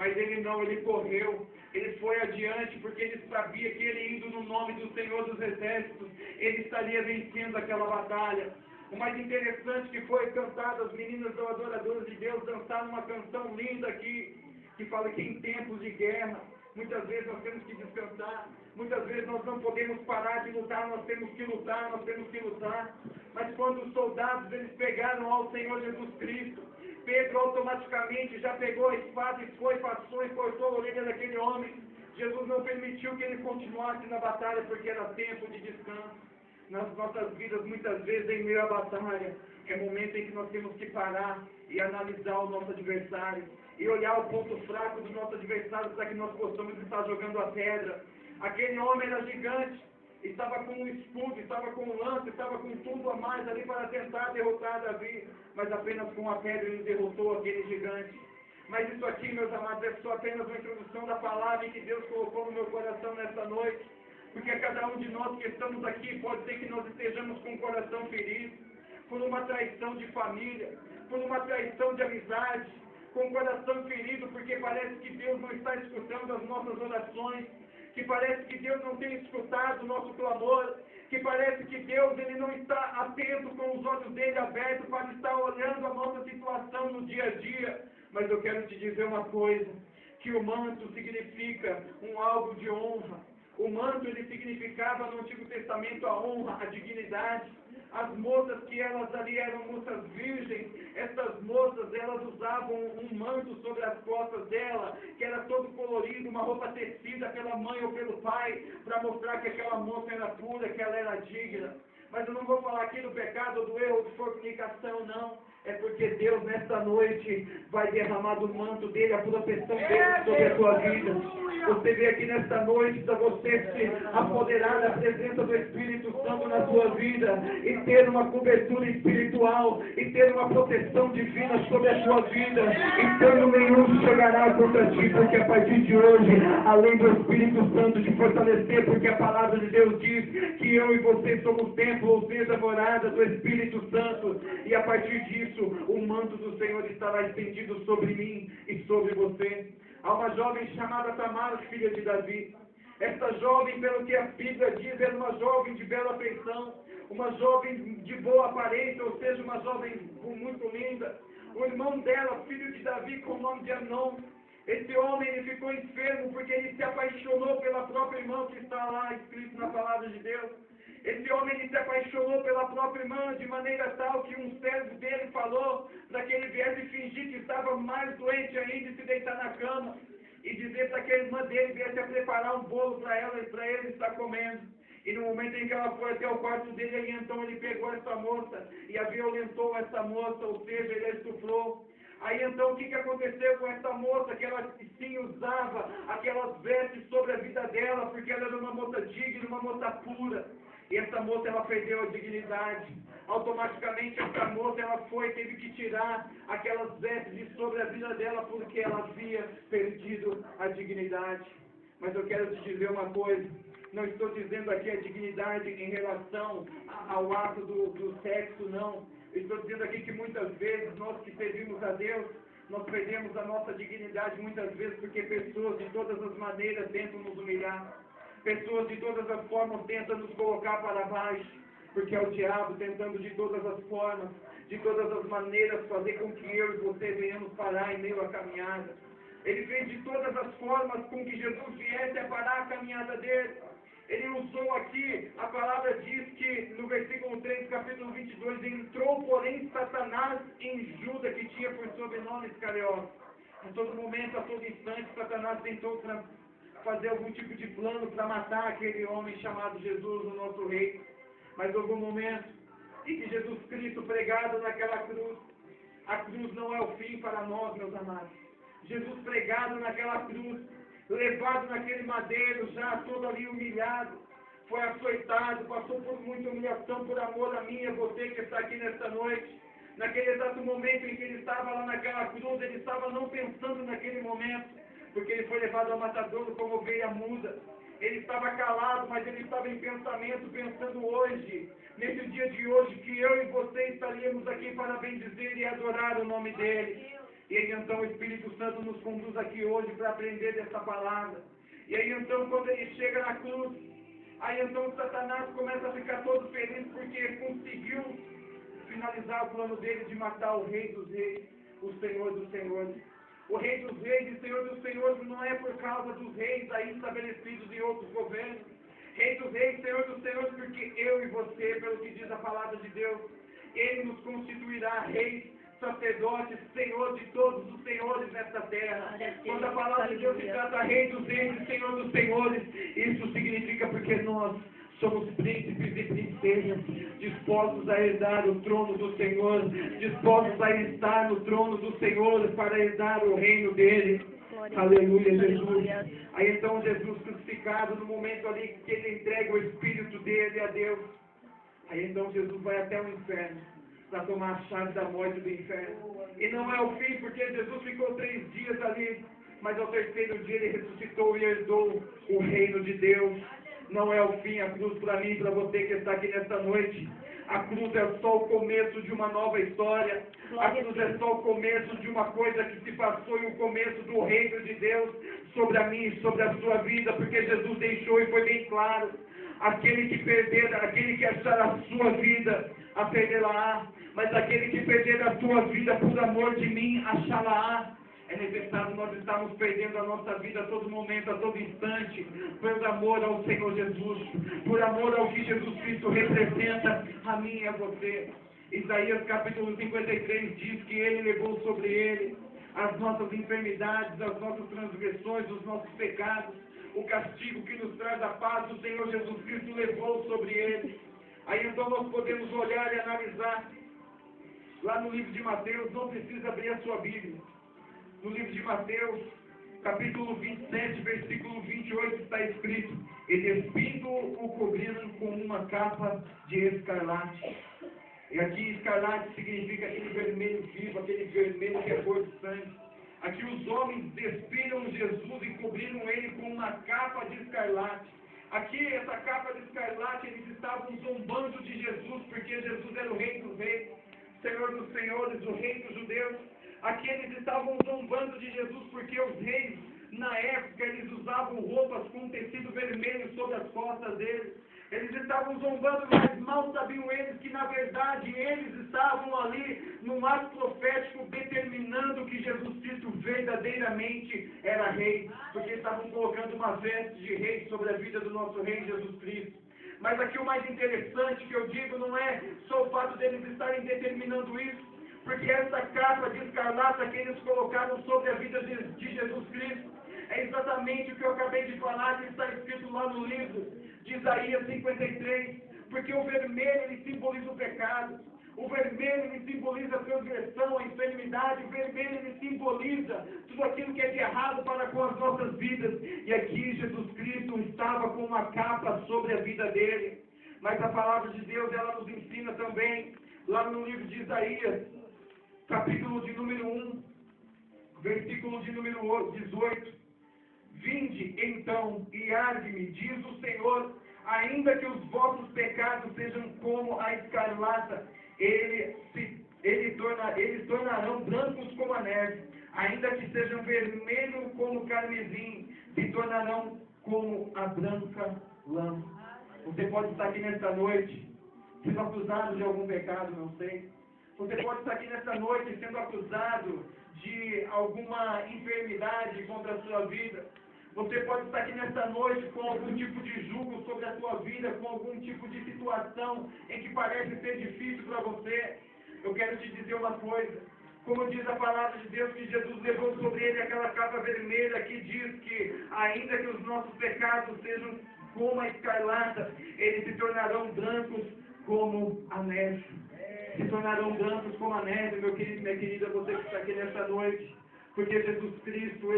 Mas ele não, ele correu, ele foi adiante, porque ele sabia que ele indo no nome do Senhor dos Exércitos, ele estaria vencendo aquela batalha. O mais interessante que foi cantado, as meninas adoradoras de Deus dançaram uma canção linda aqui, que fala que em tempos de guerra, muitas vezes nós temos que descansar, muitas vezes nós não podemos parar de lutar, nós temos que lutar, nós temos que lutar. Mas quando os soldados eles pegaram ao Senhor Jesus Cristo, Pedro automaticamente já pegou a espada e foi, passou e cortou a orelha daquele homem. Jesus não permitiu que ele continuasse na batalha, porque era tempo de descanso. Nas nossas vidas, muitas vezes, em meio à batalha, é momento em que nós temos que parar e analisar o nosso adversário, e olhar o ponto fraco do nosso adversário para que nós possamos estar jogando a pedra. Aquele homem era gigante, estava com um escudo, estava com um lance, estava com tudo a mais ali para tentar derrotar Davi, mas apenas com a pedra ele derrotou aquele gigante. Mas isso aqui, meus amados, é só apenas uma introdução da palavra que Deus colocou no meu coração nesta noite, porque cada um de nós que estamos aqui, pode ser que nós estejamos com o coração ferido, por uma traição de família, por uma traição de amizade, com o coração ferido, porque parece que Deus não está escutando as nossas orações, que parece que Deus não tem escutado o nosso clamor, que parece que Deus ele não está atento com os olhos dele abertos para estar olhando a nossa situação no dia a dia. Mas eu quero te dizer uma coisa, que o manto significa um algo de honra. O manto ele significava no Antigo Testamento a honra, a dignidade. As moças que elas ali eram moças virgens, essas moças elas usavam um manto sobre as costas dela, que era todo colorido, uma roupa tecida pela mãe ou pelo pai, para mostrar que aquela moça era pura, que ela era digna. Mas eu não vou falar aqui do pecado, do erro, de fornicação, não. É porque Deus nesta noite vai derramar do manto dele, a proteção dele sobre a sua vida. Você vê aqui nesta noite para você se apoderar da presença do Espírito Santo na sua vida e ter uma cobertura espiritual e ter uma proteção divina sobre a sua vida. Então nenhum chegará contra ti, porque a partir de hoje, além do Espírito Santo te fortalecer, porque a palavra de Deus diz que eu e você somos templo, ou seja, morada do Espírito Santo, e a partir disso o manto do Senhor estará estendido sobre mim e sobre você. Há uma jovem chamada Tamar, filha de Davi. Esta jovem, pelo que a Bíblia diz, era uma jovem de bela feição, uma jovem de boa aparência, ou seja, uma jovem muito linda. O irmão dela, filho de Davi, com o nome de Amnon, esse homem ele ficou enfermo porque ele se apaixonou pela própria irmã, que está lá escrito na palavra de Deus. Esse homem ele se apaixonou pela própria irmã de maneira tal que um servo dele falou para que ele viesse fingir que estava mais doente ainda e se deitar na cama e dizer para que a irmã dele viesse a preparar um bolo para ela e para ele estar comendo. E no momento em que ela foi até o quarto dele, aí então ele pegou essa moça e a violentou essa moça, ou seja, ele a estuprou. Aí então o que aconteceu com essa moça? Que ela sim usava aquelas vestes sobre a vida dela, porque ela era uma moça digna, uma moça pura. E essa moça ela perdeu a dignidade. Automaticamente essa moça ela teve que tirar aquelas vestes de sobre a vida dela, porque ela havia perdido a dignidade. Mas eu quero te dizer uma coisa, não estou dizendo aqui a dignidade em relação ao ato do sexo, não. Estou dizendo aqui que muitas vezes nós que servimos a Deus, nós perdemos a nossa dignidade muitas vezes porque pessoas de todas as maneiras tentam nos humilhar. Pessoas de todas as formas tentam nos colocar para baixo, porque é o diabo tentando de todas as formas, de todas as maneiras fazer com que eu e você venhamos parar em meio à caminhada. Ele fez de todas as formas com que Jesus viesse a parar a caminhada dele. Ele usou aqui, a palavra diz que no versículo 3, capítulo 22, entrou porém Satanás em Judas, que tinha por sobrenome Iscariote. Em todo momento, a todo instante, Satanás tentou fazer algum tipo de plano para matar aquele homem chamado Jesus, o nosso rei. Mas houve um momento em que Jesus Cristo pregado naquela cruz, a cruz não é o fim para nós, meus amados. Jesus pregado naquela cruz, levado naquele madeiro, já todo ali humilhado, foi açoitado, passou por muita humilhação por amor a mim e a você que está aqui nesta noite. Naquele exato momento em que ele estava lá naquela cruz, ele estava não pensando naquele momento, porque ele foi levado ao matadouro como ovelha muda. Ele estava calado, mas ele estava em pensamento, pensando hoje, nesse dia de hoje, que eu e você estaríamos aqui para bendizer e adorar o nome dele. E aí então o Espírito Santo nos conduz aqui hoje para aprender dessa palavra. E aí então quando ele chega na cruz, aí então Satanás começa a ficar todo feliz porque conseguiu finalizar o plano dele de matar o Rei dos Reis, o Senhor dos Senhores. O Rei dos Reis e Senhor dos Senhores não é por causa dos reis aí estabelecidos em outros governos. Rei dos Reis, Senhor dos Senhores, porque eu e você, pelo que diz a palavra de Deus, Ele nos constituirá reis, sacerdotes, Senhor de todos os senhores nesta terra. Quando a palavra de Deus se trata Rei dos Reis e Senhor dos Senhores, isso significa porque nós somos príncipes e princesas, dispostos a herdar o trono do Senhor, dispostos a estar no trono do Senhor para herdar o reino dele. Aleluia, Jesus. Aí então Jesus crucificado, no momento ali que ele entrega o Espírito dele a Deus, aí então Jesus vai até o inferno para tomar a chave da morte do inferno. E não é o fim, porque Jesus ficou 3 dias ali, mas ao 3º dia ele ressuscitou e herdou o reino de Deus. Não é o fim, a cruz para mim e para você que está aqui nesta noite. A cruz é só o começo de uma nova história. A cruz é só o começo de uma coisa que se passou e o começo do reino de Deus sobre a mim e sobre a sua vida, porque Jesus deixou e foi bem claro. Aquele que perder, aquele que achar a sua vida, a perdê-la-á. Mas aquele que perder a sua vida por amor de mim, achá-la-á. É necessário nós estarmos perdendo a nossa vida a todo momento, a todo instante, por amor ao Senhor Jesus, por amor ao que Jesus Cristo representa a mim e a você. Isaías capítulo 53 diz que Ele levou sobre Ele as nossas enfermidades, as nossas transgressões, os nossos pecados, o castigo que nos traz a paz, o Senhor Jesus Cristo levou sobre Ele. Aí então nós podemos olhar e analisar, lá no livro de Mateus, não precisa abrir a sua Bíblia. No livro de Mateus, capítulo 27, versículo 28, está escrito: e despindo o cobriram com uma capa de escarlate. E aqui escarlate significa aquele vermelho vivo, aquele vermelho que é cor de sangue. Aqui os homens despiram Jesus e cobriram ele com uma capa de escarlate. Aqui, essa capa de escarlate, eles estavam zombando de Jesus, porque Jesus era o Rei dos Reis, Senhor dos Senhores, o Rei dos Judeus. Aqui eles estavam zombando de Jesus porque os reis, na época, eles usavam roupas com tecido vermelho sobre as costas deles. Eles estavam zombando, mas mal sabiam eles que, na verdade, eles estavam ali num ato profético determinando que Jesus Cristo verdadeiramente era rei, porque estavam colocando uma veste de rei sobre a vida do nosso rei Jesus Cristo. Mas aqui o mais interessante que eu digo não é só o fato deles estarem determinando isso, porque essa capa de escarlata que eles colocaram sobre a vida de Jesus Cristo é exatamente o que eu acabei de falar, que está escrito lá no livro de Isaías 53, porque o vermelho ele simboliza o pecado, o vermelho ele simboliza a transgressão, a enfermidade, o vermelho ele simboliza tudo aquilo que é de errado para com as nossas vidas, e aqui Jesus Cristo estava com uma capa sobre a vida dele. Mas a palavra de Deus ela nos ensina também, lá no livro de Isaías, capítulo de número 1, versículo de número 18. Vinde, então, e arde-me, diz o Senhor, ainda que os vossos pecados sejam como a escarlata, eles tornarão brancos como a neve, ainda que sejam vermelhos como o carmesim, se tornarão como a branca lã. Você pode estar aqui nesta noite, sendo acusado de algum pecado, não sei. Você pode estar aqui nesta noite sendo acusado de alguma enfermidade contra a sua vida. Você pode estar aqui nesta noite com algum tipo de julgo sobre a sua vida, com algum tipo de situação em que parece ser difícil para você. Eu quero te dizer uma coisa. Como diz a palavra de Deus, que Jesus levou sobre ele aquela capa vermelha que diz que ainda que os nossos pecados sejam como a escarlata, eles se tornarão brancos como a neve. Se tornarão brancos como a neve, meu querido e minha querida, você que está aqui nesta noite. Porque Jesus Cristo,